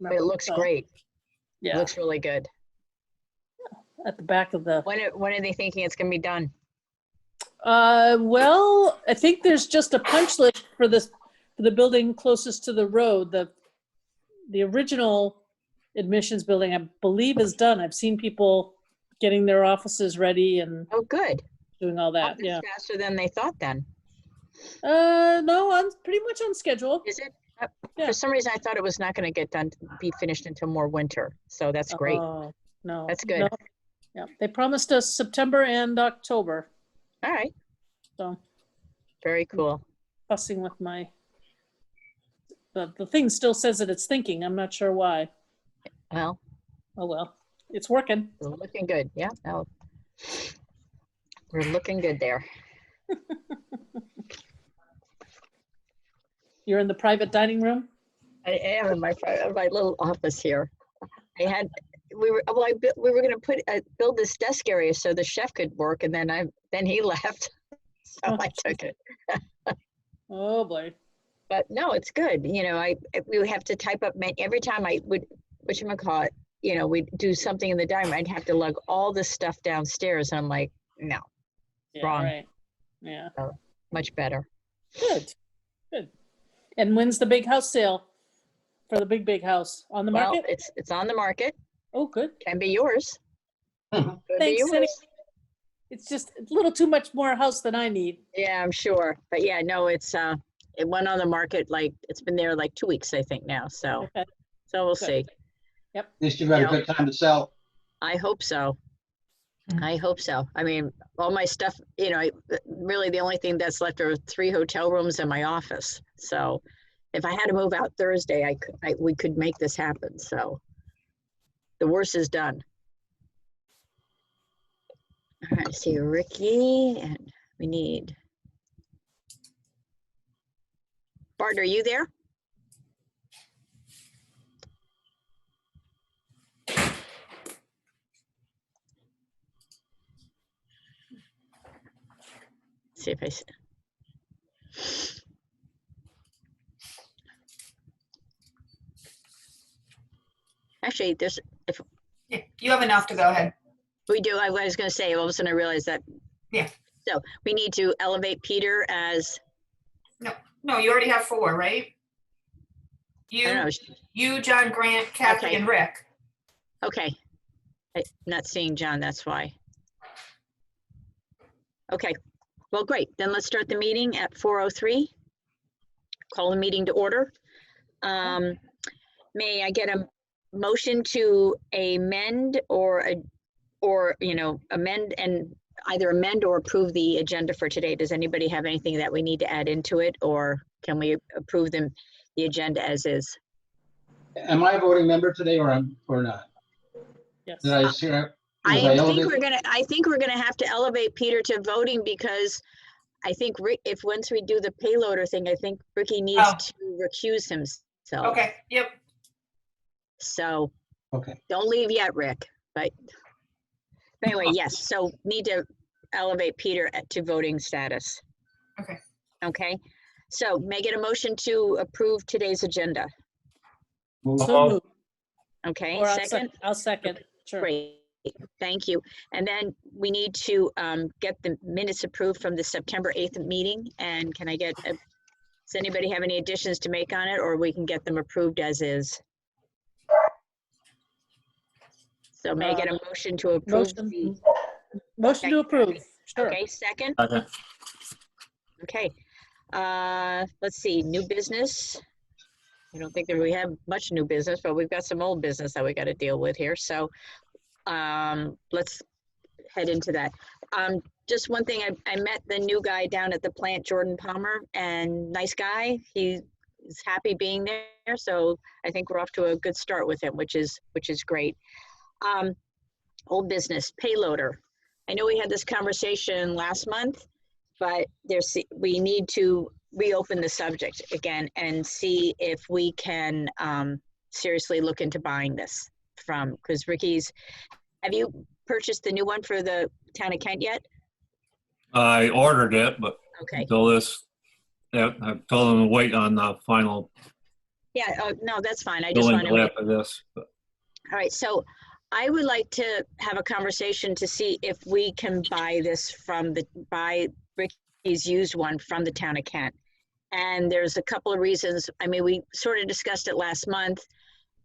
It looks great. It Yeah, looks really good. at the back of the, When are they thinking it's gonna be done? well, I think there's just a punch list for this, for the building closest to the road. The original admissions building, I believe, is done. I've seen people getting their offices ready and Oh, good. doing all Oh, that, that's yeah. faster than they thought then. No, I'm pretty much on schedule. Is it? Yeah. For some reason, I thought it was not gonna get done, be finished until more winter. So that's great. Oh, no. That's good. no. Yeah, they promised us September and October, All right. so Very cool. fussing with the thing still says that it's thinking. I'm not sure why. Well, Oh, well, it's working. we're looking good. Yeah. No, we're looking good there. You're in the private dining room? I am in my little office here. We were going to build this desk area so the chef could work, and then he left, so Oh, I took it. Oh, boy. But no, it's good. We would have to type up every time I would, whatchamacallit, we'd do something in the dining room. I'd have to lug all this stuff downstairs. And I'm like, no, Yeah, Wrong. right. Yeah, much better. good, good. And when's the big house sale for the big house? On the Well, market? it's on the market. Oh, good. Can be yours. Could be Thanks, yours. Cindy. It's just a little too much more house than I need. Yeah, I'm sure. But yeah, no, it went on the market, it's been there 2 weeks, I think now. So Okay. we'll Good. see. At least you've got a good time to sell. I hope so. I hope so. I mean, all my stuff, really the only thing that's left are 3 hotel rooms and my office. So if I had to move out Thursday, we could make this happen. So the worst is done. All right, see Ricky, and we need Bart, are you there? See if I see. Actually, Yeah, you have enough to go ahead. we do. I was going to say, all of a sudden I realized that. Yeah. So we need to elevate Peter as, No, you already have 4, right? I don't know. You, John Grant, Kathy, Okay. and Rick. Okay. I'm not seeing John, that's why. Okay, well, great. Then let's start the meeting at 4:03. Call the meeting to order. May I get a motion to amend amend and either amend or approve the agenda for today? Does anybody have anything that we need to add into it, or can we approve the agenda as is? Am I a voting member today or not? Yes. Did I see? I Was think we're gonna have to elevate Peter to voting, because I think if once we do the payloader thing, I think Ricky needs Oh. to recuse himself. Okay, yep. So Okay. don't leave yet, Rick. But anyway, yes. So need to elevate Peter to voting status. Okay. Okay. So may I get a motion to approve today's agenda? So moved. Okay. Or Second. I'll second. Sure. Great, thank you. And then we need to get the minutes approved from the September 8th meeting. And can I does anybody have any additions to make on it, or we can get them approved as is? So may I get a motion to approve? Motion to approve. Sure. Okay, second? Okay. Okay. Let's see, new business. I don't think that we have much new business, but we've got some old business that we got to deal with here. So let's head into that. Just one thing, I met the new guy down at the plant, Jordan Palmer, and nice guy. He is happy being there. So I think we're off to a good start with him, which is great. Old business, payloader. I know we had this conversation last month, but we need to reopen the subject again and see if we can seriously look into buying this because have you purchased the new one for the town of Kent yet? I ordered it, but Okay. until I told them to wait on the final Yeah, oh, no, that's fine. I just Building wanted bill to, after this. But all right, so I would like to have a conversation to see if we can buy this buy Ricky's used one from the town of Kent. And there's a couple of reasons. I mean, we sort of discussed it last month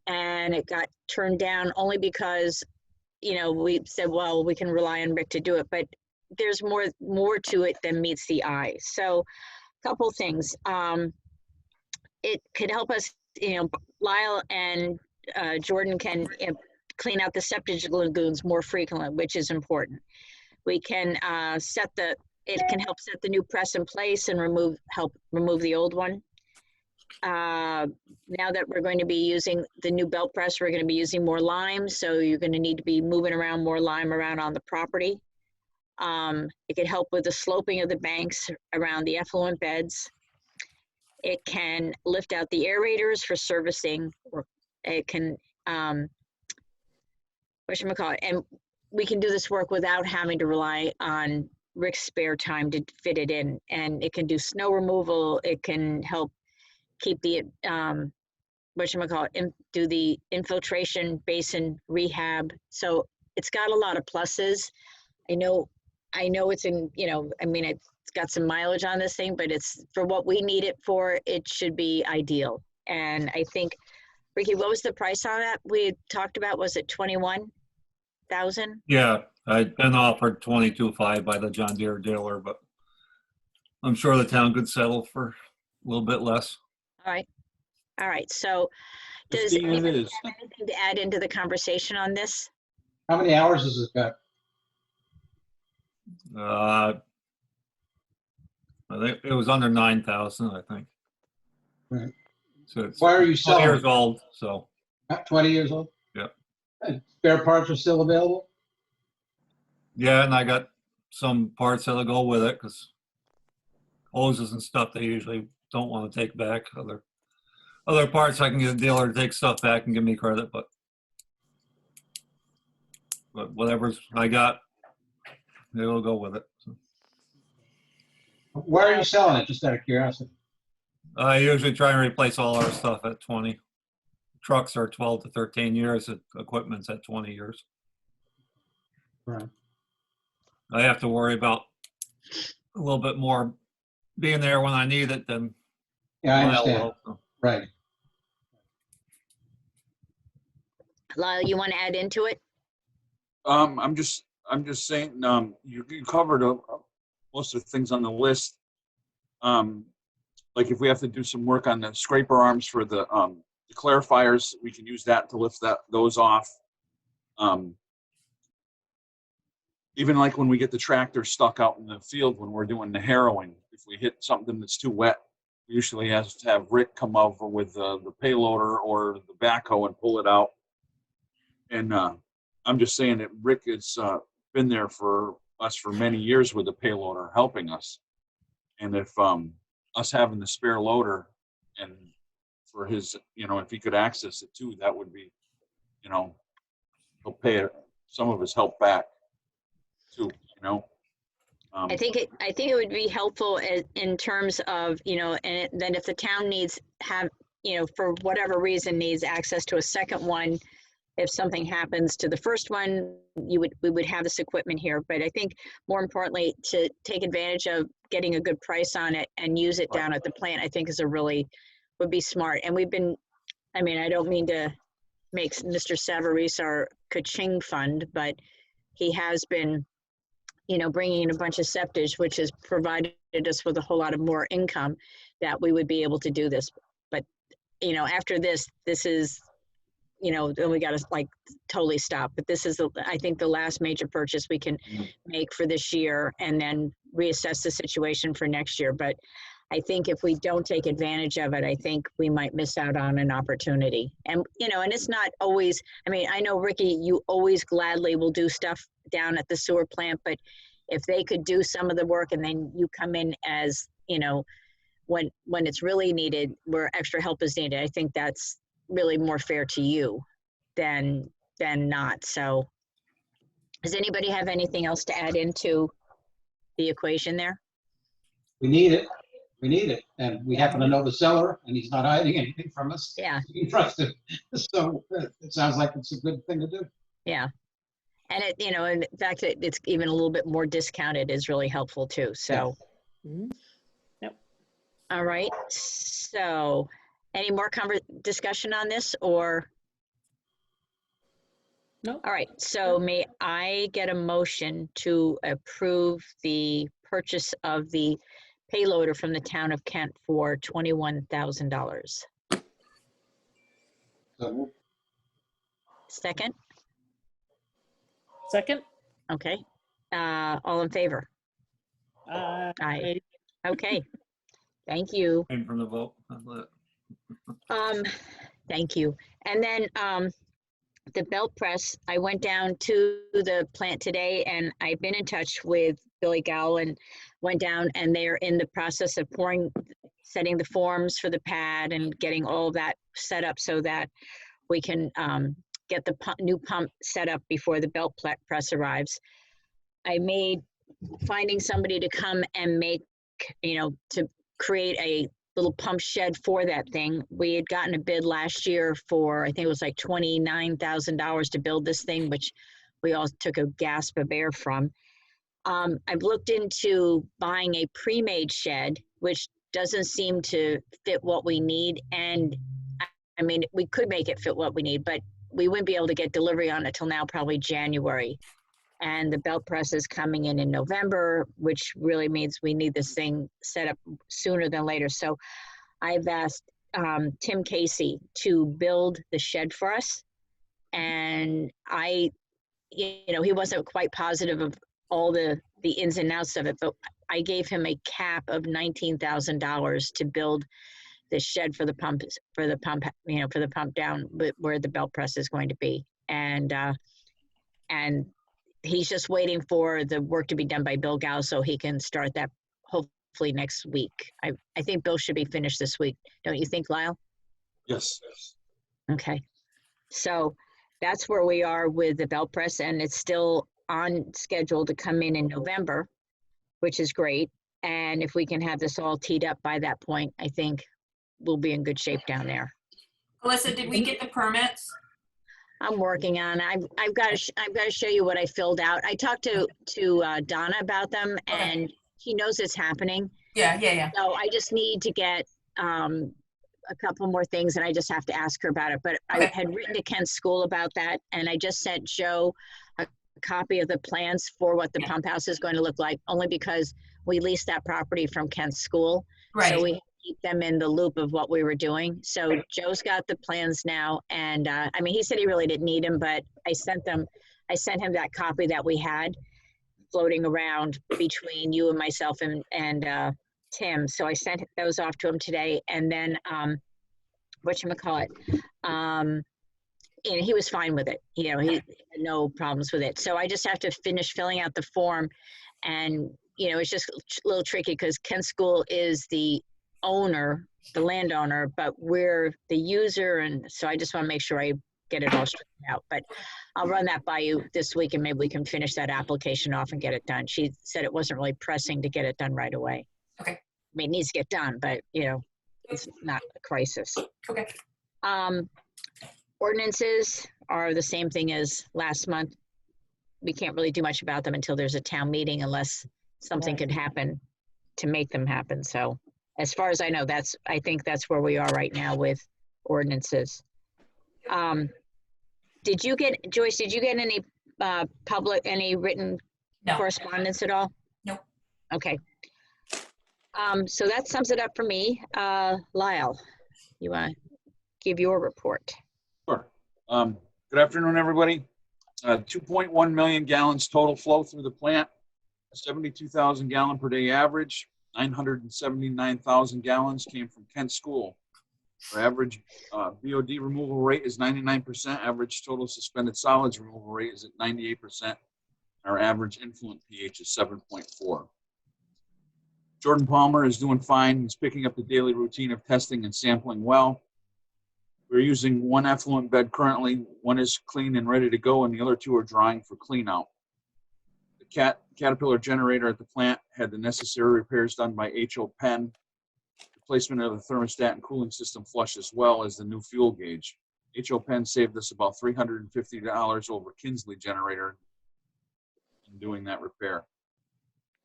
and it got turned down only because, we said, well, we can rely on Rick to do it, but there's more to it than meets the eye. So a couple things. It could help us, Lyle and Jordan can clean out the septic lagoons more frequently, which is important. We can it can help set the new press in place and help remove the old one. Now that we're going to be using the new belt press, we're going to be using more lime, so you're going to need to be moving around more lime around on the property. It could help with the sloping of the banks around the effluent beds. It can lift out the aerators for servicing, or it can, whatchamacallit, and we can do this work without having to rely on Rick's spare time to fit it in. And it can do snow removal. It can help keep the, do the infiltration basin rehab. So it's got a lot of pluses. I know it's in, it's got some mileage on this thing, but it's for what we need it for, it should be ideal. And I think, Ricky, what was the price on that we had talked about? Was it 21,000? yeah, I'd been offered 22.5 by the John Deere dealer, but I'm sure the town could settle for a little bit less. All right. So does 15 it anybody is. have anything to add into the conversation on this? How many hours has this got? I think it was under 9,000, I think. Right. So it's Why are you 20 selling years it? old, so, 20 years old? Yeah. And spare parts are still available? yeah, and I got some parts that'll go with it, because hoses and stuff they usually don't want to take back. Other parts I can get a dealer to take stuff back and give me credit, but whatever's I got, it'll go with it. So. Why are you selling it? Just out of curiosity. I usually try and replace all our stuff at 20. Trucks are 12 to 13 years. Equipment's at 20 years. Right. I have to worry about a little bit more being there when I need it than Yeah, I Lyle understand. will, so. Right. Lyle, you want to add into it? I'm just saying, you covered most of the things on the list. Like if we have to do some work on the scraper arms for the clarifiers, we can use that to lift those off. Even like when we get the tractor stuck out in the field when we're doing the harrowing, if we hit something that's too wet, we usually have to have Rick come over with the payloader or the backhoe and pull it out. And I'm just saying that Rick has been there for us for many years with the payloader helping us. And if us having the spare loader and for his, if he could access it too, that would be, he'll pay some of his help back too, I think it would be helpful in terms of, and then if the town for whatever reason needs access to a second one, if something happens to the first one, we would have this equipment here. But I think more importantly, to take advantage of getting a good price on it and use it down at the plant, I think would be smart. And I don't mean to make Mr. Savarese our ka-ching fund, but he has been, bringing in a bunch of septage, which has provided us with a whole lot of more income that we would be able to do this. But, after this is, then we got to totally stop. But this is, I think, the last major purchase we can make for this year and then reassess the situation for next year. But I think if we don't take advantage of it, I think we might miss out on an opportunity. And, and it's not always, I know, Ricky, you always gladly will do stuff down at the sewer plant, but if they could do some of the work and then you come in as, when it's really needed, where extra help is needed, I think that's really more fair to you than not. So does anybody have anything else to add into the equation there? We need it. We need it. And we happen to know the seller and he's not hiding anything from us. Yeah, We can trust him. So it sounds like it's a good thing to do. yeah. And it, you know, and the fact that it's even a little bit more discounted is really helpful too. So, Mhm. all right. So any more discussion on this or? No. All right. So may I get a motion to approve the purchase of the payloader from the town of Kent for $21,000? So Second? Second? Okay. All in favor? Aye. Aye. Okay. Thank you. Came from the vote. I'll let- Thank you. And then, the belt press, I went down to the plant today and I've been in touch with Billy Gowan, went down and they're in the process of setting the forms for the pad and getting all that set up so that we can, get the new pump set up before the belt press arrives. Finding somebody to come and make, to create a little pump shed for that thing. We had gotten a bid last year for, I think it was like $29,000 to build this thing, which we all took a gasp of air from. I've looked into buying a pre-made shed, which doesn't seem to fit what we need. And I mean, we could make it fit what we need, but we wouldn't be able to get delivery on it till now, probably January. And the belt press is coming in November, which really means we need this thing set up sooner than later. So I've asked Tim Casey to build the shed for us. And he wasn't quite positive of all the ins and outs of it, but I gave him a cap of $19,000 to build the shed for the pump down where the belt press is going to be. And he's just waiting for the work to be done by Bill Gow so he can start that hopefully next week. I think Bill should be finished this week. Don't you think, Lyle? Yes. Okay. So that's where we are with the belt press, and it's still on schedule to come in November, which is great. And if we can have this all teed up by that point, I think we'll be in good shape down there. Alyssa, did we get the permits? I'm working on it. I've got to show you what I filled out. I talked to Donna about them, and he knows it's happening. Yeah. So I just need to get a couple more things, and I just have to ask her about it. But I had written to Kent's school about that, and I just sent Joe a copy of the plans for what the pump house is going to look like, only because we leased that property from Kent's school. Right. So we keep them in the loop of what we were doing. So Joe's got the plans now. And he said he really didn't need them, but I sent him that copy that we had floating around between you and myself and Tim. So I sent those off to him today. And then, whatchamacallit, and he was fine with it. He had no problems with it. So I just have to finish filling out the form. And, it's just a little tricky because Kent School is the owner, the landowner, but we're the user. And so I just want to make sure I get it all straightened out. But I'll run that by you this week and maybe we can finish that application off and get it done. She said it wasn't really pressing to get it done right away. Okay. I mean, it needs to get done, but, it's not a crisis. Okay. Ordinances are the same thing as last month. We can't really do much about them until there's a town meeting unless something could happen to make them happen. So as far as I know, I think that's where we are right now with ordinances. Joyce, did you get any any written No. correspondence at all? No. Okay. So that sums it up for me. Lyle, you want to give your report? Sure. Good afternoon, everybody. 2.1 million gallons total flow through the plant, 72,000 gallon per day average, 979,000 gallons came from Kent School. Our average BOD removal rate is 99%. Average total suspended solids removal rate is at 98%. Our average influent pH is 7.4. Jordan Palmer is doing fine. He's picking up the daily routine of testing and sampling well. We're using one effluent bed currently. One is clean and ready to go, and the other two are drying for clean out. The Caterpillar generator at the plant had the necessary repairs done by H.O. Penn. replacement of the thermostat and cooling system flush as well as the new fuel gauge. HO Penn saved us about $350 over Kinsley generator in doing that repair.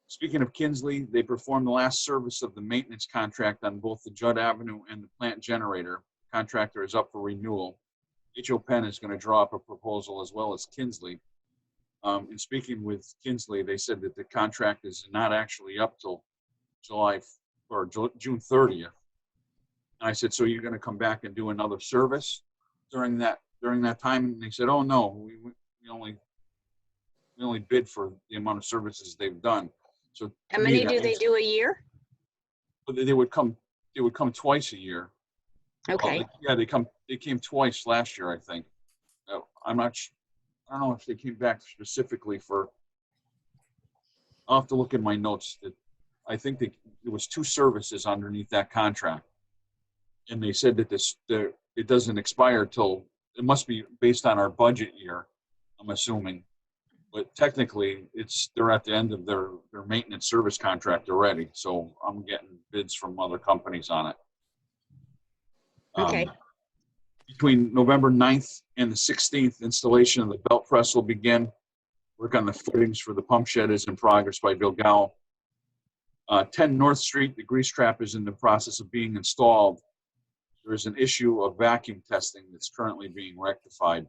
Speaking of Kinsley, they performed the last service of the maintenance contract on both the Judd Avenue and the plant generator. Contractor is up for renewal. HO Penn is going to draw up a proposal as well as Kinsley. In speaking with Kinsley, they said that the contract is not actually up till June 30th. And I said, so you're going to come back and do another service during that time? And they said, oh no, we only bid for the amount of services they've done. So How to me, many that do they means- do a year? But they would come twice a year. Okay, They came twice last year, I think. I'm not I don't know if they came back specifically for, I'll have to look in my notes. That I think there was 2 services underneath that contract. And they said that it doesn't expire till, it must be based on our budget year, I'm assuming. But technically, they're at the end of their maintenance service contract already. So I'm getting bids from other companies on it. Okay. Between November 9th and the 16th, installation of the belt press will begin. Work on the footings for the pump shed is in progress by Bill Gow. 10 North Street, the grease trap is in the process of being installed. There is an issue of vacuum testing that's currently being rectified.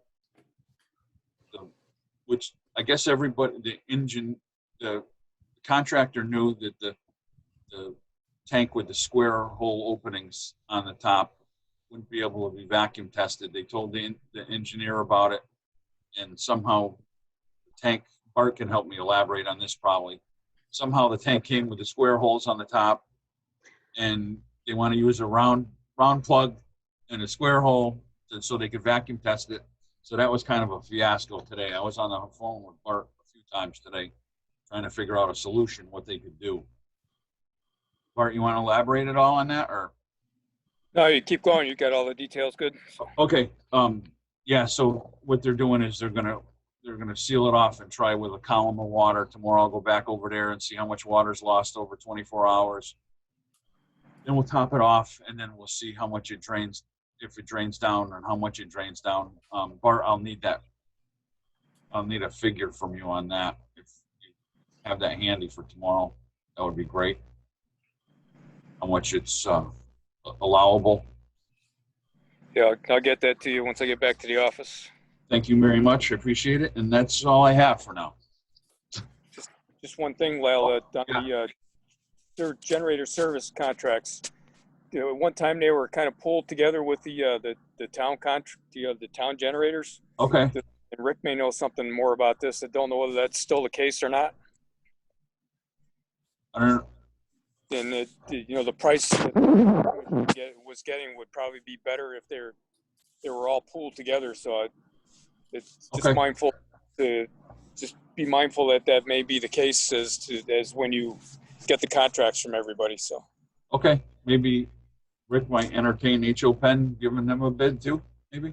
Which I guess everybody, the contractor knew that the tank with the square hole openings on the top wouldn't be able to be vacuum tested. They told the engineer about it, and somehow the tank, Bart can help me elaborate on this probably. Somehow the tank came with the square holes on the top, and they want to use a round plug and a square hole so they could vacuum test it. So that was kind of a fiasco today. I was on the phone with Bart a few times today trying to figure out a solution, what they could do. Bart, you want to elaborate at all on that, or? No, you keep going. You got all the details good. Okay. Yeah. So what they're doing is they're gonna seal it off and try with a column of water. Tomorrow I'll go back over there and see how much water's lost over 24 hours. Then we'll top it off, and then we'll see how much it drains, if it drains down, and how much it drains down. Bart, I'll need a figure from you on that. If you have that handy for tomorrow, that would be great. How much it's allowable. Yeah, I'll get that to you once I get back to the office. Thank you very much. I appreciate it. And that's all I have for now. Just one thing, Lyle, on their generator service contracts. You know, at one time they were kind of pulled together with the town the town generators. Okay. And Rick may know something more about this. I don't know whether that's still the case or not. I don't know. And the price that was getting would probably be better if they were all pooled together. So it's just Okay. mindful to just be mindful that may be the case as when you get the contracts from everybody. So Okay. Maybe Rick might entertain HO Penn giving them a bid too, maybe?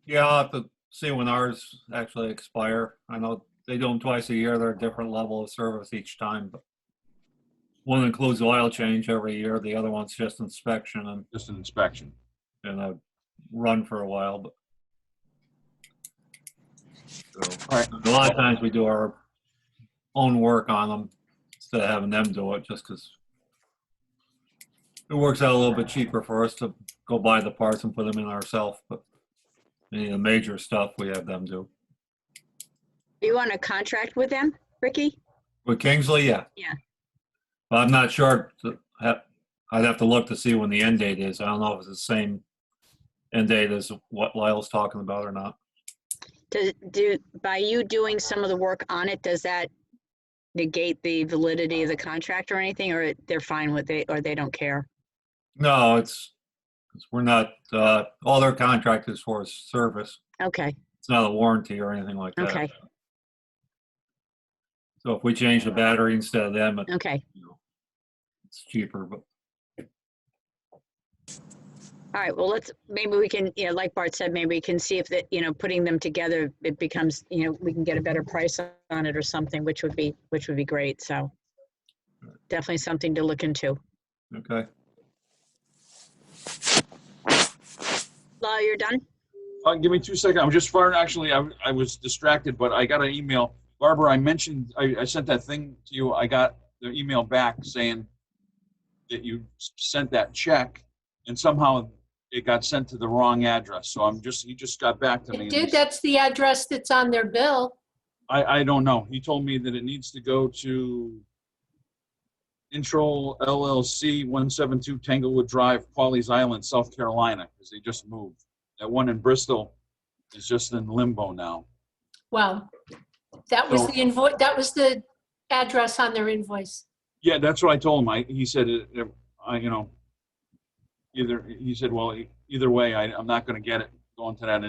Yeah, I'll have to see when ours actually expire. I know they do them twice a year. They're a different level of service each time, but one includes oil change every year. The other one's just inspection Just an inspection. and a run for a while. But so, All right. a lot of times we do our own work on them instead of having them do it, just because it works out a little bit cheaper for us to go buy the parts and put them in ourselves. But any of the major stuff we have them do. you want a contract with them, Ricky? With Kingsley, yeah. Yeah. But I'm not sure. I'd have to look to see when the end date is. I don't know if it's the same end date as what Lyle's talking about or not. By you doing some of the work on it, does that negate the validity of the contract or anything, or they're fine with it, or they don't care? No, we're not, all their contract is for service. Okay, It's not a warranty or anything like that. okay, So if we change the battery instead of them, okay. it's cheaper, but All right, well, maybe we can, like Bart said, maybe we can see if that, putting them together, it becomes, we can get a better price on it or something, which would be great. So definitely something to look into. okay. Law, you're done? Give me 2 seconds. I'm just far, actually, I was distracted, but I got an email. Barbara, I mentioned, I sent that thing to you. I got the email back saying that you sent that check and somehow it got sent to the wrong address. So he just got back to me. It and did, that's the address that's on their bill. I don't know. He told me that it needs to go to Introl LLC, 172 Tanglewood Drive, Pawleys Island, South Carolina, because they just moved. That one in Bristol is just in limbo now. Well, that was So- the invoice, that was the address on their invoice. Yeah, that's what I told him. He said, he said, well, either way, I'm not going to get it going to that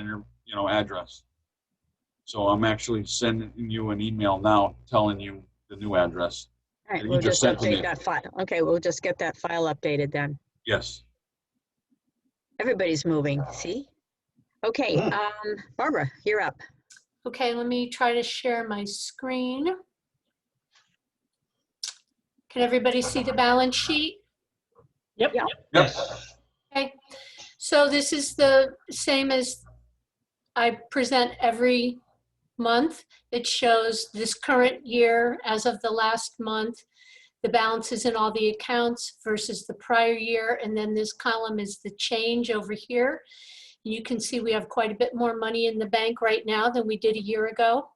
address. So I'm actually sending you an email now telling you the new address. All right, You we'll just just sent to me. update that file. Okay, we'll just get that file updated then. Yes. Everybody's moving, see? Okay, Barbara, you're up. Okay, let me try to share my screen. Can everybody see the balance sheet? Yep. Yeah. Yes. Okay, so this is the same as I present every month. It shows this current year as of the last month, the balances in all the accounts versus the prior year. And then this column is the change over here. You can see we have quite a bit more money in the bank right now than we did a year ago.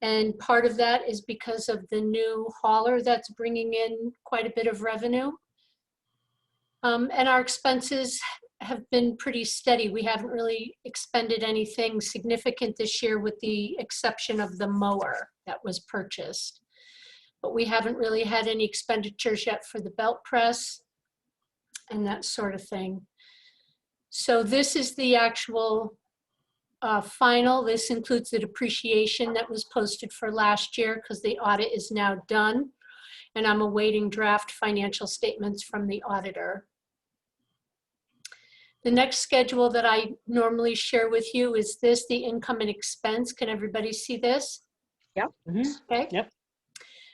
And part of that is because of the new hauler that's bringing in quite a bit of revenue. And our expenses have been pretty steady. We haven't really expended anything significant this year with the exception of the mower that was purchased. But we haven't really had any expenditures yet for the belt press and that sort of thing. So this is the actual final. This includes the depreciation that was posted for last year because the audit is now done. And I'm awaiting draft financial statements from the auditor. The next schedule that I normally share with you is this, the income and expense. Can everybody see this? Yep. Okay. Yep.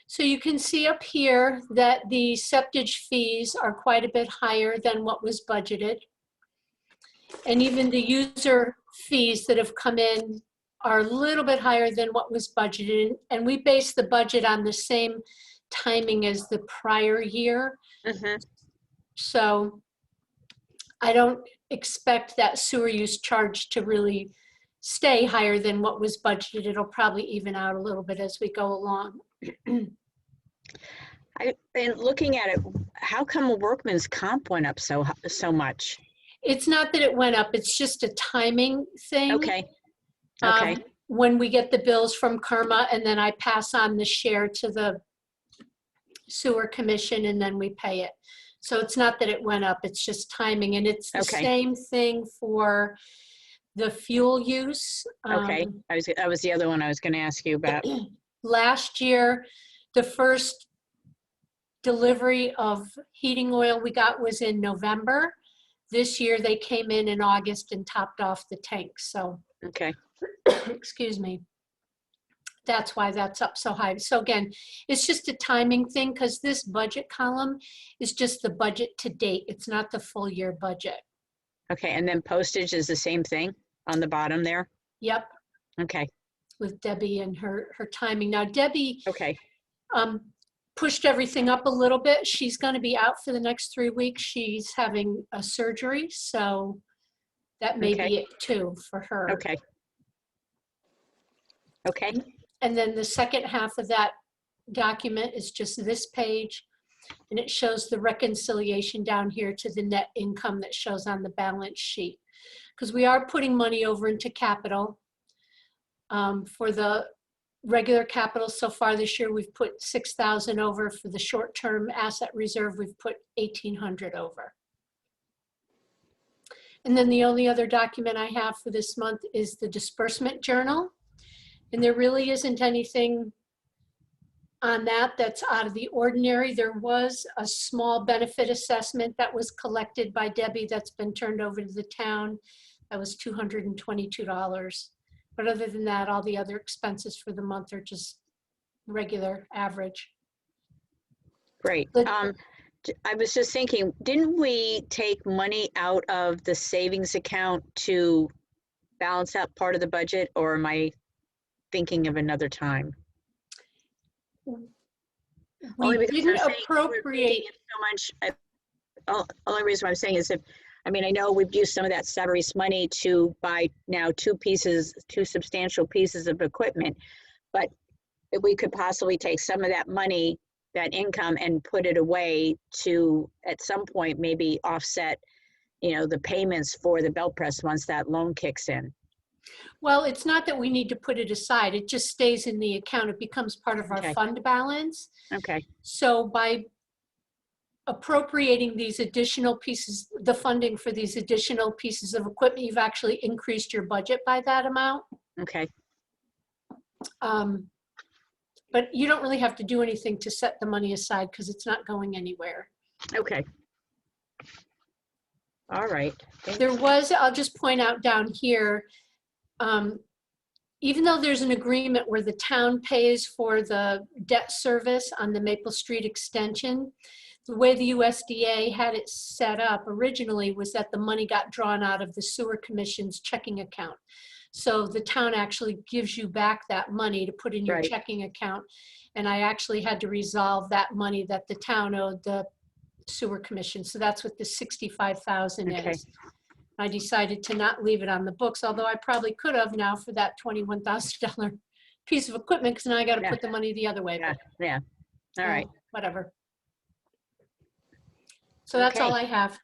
So you can see up here that the septage fees are quite a bit higher than what was budgeted. And even the user fees that have come in are a little bit higher than what was budgeted. And we base the budget on the same timing as the prior year. Mhm. So I don't expect that sewer use charge to really stay higher than what was budgeted. It'll probably even out a little bit as we go along. And looking at it, how come workman's comp went up so much? It's not that it went up, it's just a timing thing. Okay, okay, When we get the bills from Karma and then I pass on the share to the sewer commission and then we pay it. So it's not that it went up, it's just timing. And it's the Okay. same thing for the fuel use. okay. That was the other one I was gonna ask you about. Last year, the first delivery of heating oil we got was in November. This year, they came in August and topped off the tanks. So, Okay, excuse me. That's why that's up so high. So again, it's just a timing thing because this budget column is just the budget to date. It's not the full year budget. okay. And then postage is the same thing on the bottom there? Yep, Okay, with Debbie and her timing. Now, Debbie okay, pushed everything up a little bit. She's going to be out for the next 3 weeks. She's having a surgery, so that may Okay. be it too for her. okay. Okay, And then the second half of that document is just this page, and it shows the reconciliation down here to the net income that shows on the balance sheet. Because we are putting money over into capital. For the regular capital so far this year, we've put 6,000 over. For the short-term asset reserve, we've put 1,800 over. And then the only other document I have for this month is the disbursement journal. And there really isn't anything on that that's out of the ordinary. There was a small benefit assessment that was collected by Debbie that's been turned over to the town. That was $222. But other than that, all the other expenses for the month are just regular average. great. The- I was just thinking, didn't we take money out of the savings account to balance out part of the budget, or am I thinking of another time? Only We because didn't I'm saying we're making appropriate, it so much. Only reason why I'm saying is if, I mean, I know we've used some of that Savarese money to buy now two substantial pieces of equipment, but if we could possibly take some of that money, that income, and put it away to, at some point, maybe offset, the payments for the belt press once that loan kicks in. well, it's not that we need to put it aside. It just stays in the account. It becomes part of our Okay. fund balance. Okay, So by appropriating these additional pieces, the funding for these additional pieces of equipment, you've actually increased your budget by that amount. okay, But you don't really have to do anything to set the money aside because it's not going anywhere. okay. All right. There was, I'll just point out down here, even though there's an agreement where the town pays for the debt service on the Maple Street extension, the way the USDA had it set up originally was that the money got drawn out of the sewer commission's checking account. So the town actually gives you back that money to put in your Right. checking account. And I actually had to resolve that money that the town owed the sewer commission. So that's what the 65,000 Okay. is. I decided to not leave it on the books, although I probably could have now for that $21,000 piece of equipment, because now I got to Yeah. put the money the other way. Yeah, but, yeah. All right. Whatever. So that's all Okay. I have.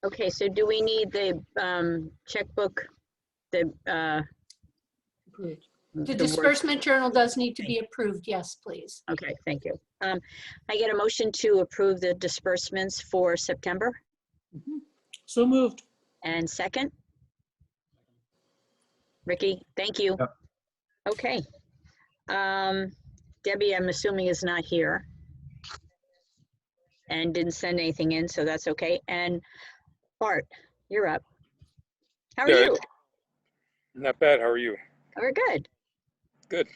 Okay, so do we need the checkbook, the The word- disbursement journal does need to be approved. Yes, please. Okay, thank you. I get a motion to approve the disbursements for September, So moved. and second? Ricky, thank you. Yep. Okay. Debbie, I'm assuming is not here. And didn't send anything in, so that's okay. And Bart, you're up. How are Yeah. you? Not bad. How are you? We're good. Good.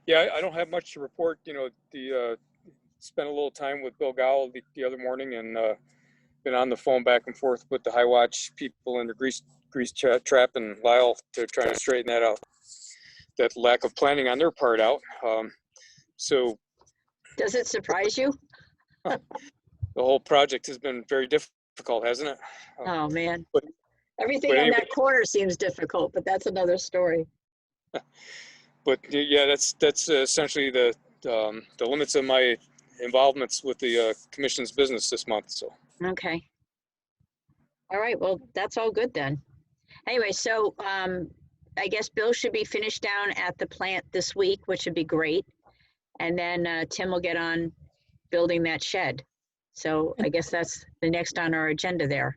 Yeah, I don't have much to report. Spent a little time with Bill Gowell the other morning, and been on the phone back and forth with the High Watch people and the grease trap and Lyle to try to straighten that out. That lack of planning on their part out. So Does it surprise you? the whole project has been very difficult, hasn't it? Oh, man. but- Everything but on anyway- that corner seems difficult, but that's another story. But yeah, that's essentially the limits of my involvements with the commission's business this month. So Okay. All right, well, that's all good then. Anyway, so I guess Bill should be finished down at the plant this week, which would be great. And then Tim will get on building that shed. So I guess that's the next on our agenda there.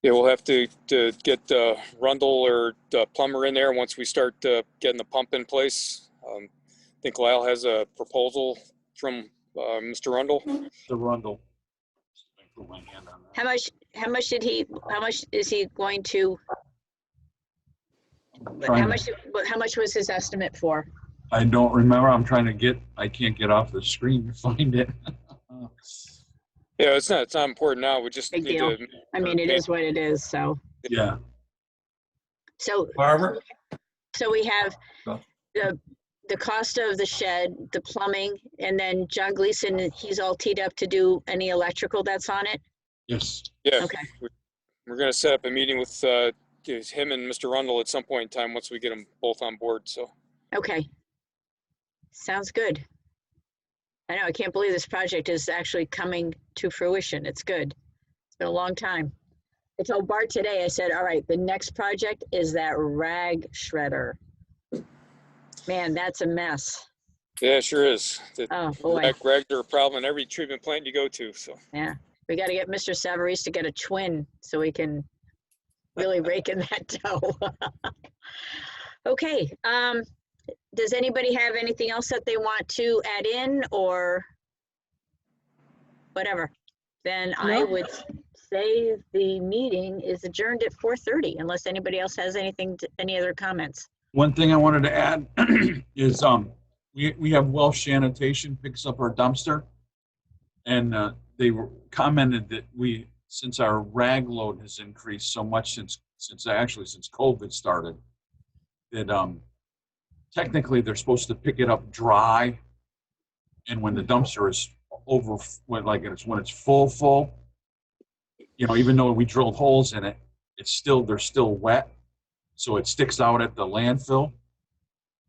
yeah, we'll have to get Rundle or plumber in there once we start getting the pump in place. I think Lyle has a proposal from Mr. Rundle. The Rundle. I put my hand on that. How much is he going to, Trying how much was his estimate for? I don't remember. I can't get off the screen to find it. Yeah, it's not important now. We just Big need deal. to. I mean, it is what it is, so. Yeah. So Barbara? So we have Go. the cost of the shed, the plumbing, and then John Gleason, he's all teed up to do any electrical that's on it? Yes. Yeah, Okay. we're going to set up a meeting with him and Mr. Rundle at some point in time once we get them both on board. So Okay. Sounds good. I know, I can't believe this project is actually coming to fruition. It's good. It's been a long time. I told Bart today, I said, all right, the next project is that rag shredder. Man, that's a mess. yeah, it sure is. The Oh, boy. rags are a problem in every treatment plant you go to. So Yeah, we got to get Mr. Savarese to get a twin so we can really rake in that dough. Okay, does anybody have anything else that they want to add in or whatever? Then I No. would say the meeting is adjourned at 4:30 unless anybody else has anything, any other comments. One thing I wanted to add is we have Welsh Sanitation picks up our dumpster, and they commented that since our rag load has increased so much since COVID started, that technically they're supposed to pick it up dry, and when the dumpster is when it's full, even though we drilled holes in it, they're still wet, so it sticks out at the landfill.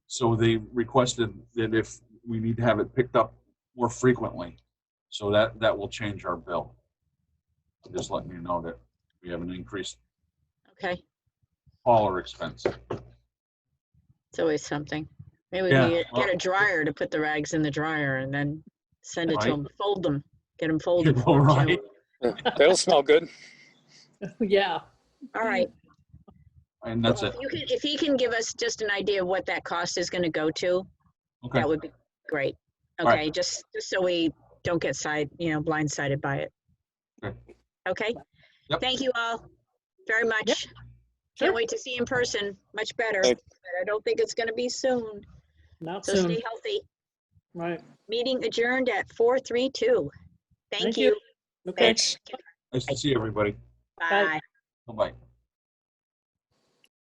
So they requested that if we need to have it picked up more frequently, so that will change our bill. Just letting you know that we have an increased Okay, hauler expense. it's always something. Maybe we Yeah, can well- get a dryer to put the rags in the dryer and then send it to Right. them, fold them, get them folded. You're for 'em, right. too. That'll smell good. Yeah. All right. And that's Well, it. if he can give us just an idea of what that cost is going to go to, Okay. that would be great. All right. Okay, just so we don't get blindsided by it. Okay. Okay? Yep. Thank you all very much. Sure. Can't wait to see you in person, much better. Thank- But I don't think it's going to be soon. Not So soon. stay healthy. Right. Meeting adjourned at 4:32. Thank Thank you. you. Okay. Thanks. Nice to see everybody. Bye. Bye-bye.